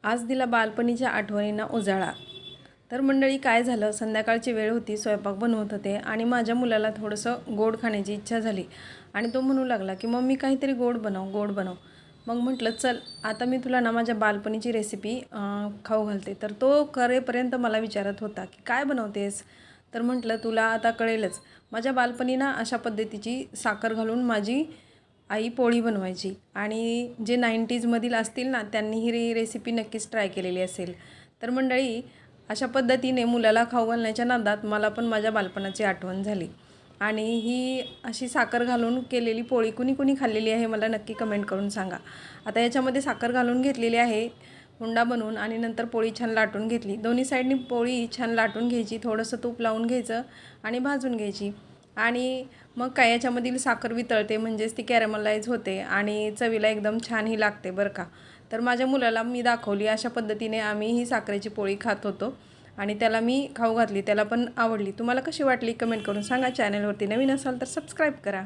आज दिला बालपणीच्या आठवणींना उजाळा। तर मंडळी काय झालं, संध्याकाळची वेळ होती, स्वयंपाक बनवत होते आणि माझ्या मुलाला थोडंसं गोड खाण्याची इच्छा झाली आणि तो म्हणू लागला की मम्मी काहीतरी गोड बनव गोड बनव। मग म्हटलं चल आता मी तुला ना माझ्या बालपणीची रेसिपी खाऊ घालते। तर तो करेपर्यंत मला विचारत होता की काय बनवतेस। तर म्हटलं तुला आता कळेलच, माझ्या बालपणी ना अशा पद्धतीची साखर घालून माझी आई पोळी बनवायची आणि जे 90sमधील असतील ना त्यांनी ही रेसिपी नक्कीच ट्राय केलेली असेल। तर मंडळी अशा पद्धतीने मुलाला खाऊ घालण्याच्या नादात मला पण माझ्या बालपणाची आठवण झाली आणि ही अशी साखर घालून केलेली पोळी कुणी कुणी खाल्लेली आहे मला नक्की कमेंट करून सांगा। आता याच्यामध्ये साखर घालून घेतलेली आहे हुंडा बनवून आणि नंतर पोळी छान लाटून घेतली। दोन्ही साईडनी पोळी छान लाटून घ्यायची, थोडंसं तूप लावून घ्यायचं आणि भाजून घ्यायची आणि मग काय याच्यामधील साखर वितळते, म्हणजेच ती कॅरमलाइज होते आणि चवीला एकदम छान ही लागते बरं का। तर माझ्या मुलाला मी दाखवली अशा पद्धतीने आम्ही ही साखरेची पोळी खात होतो आणि त्याला मी खाऊ घातली, त्याला पण आवडली। तुम्हाला कशी वाटली कमेंट करून सांगा। चॅनलवरती नवीन असाल तर सबस्क्राईब करा।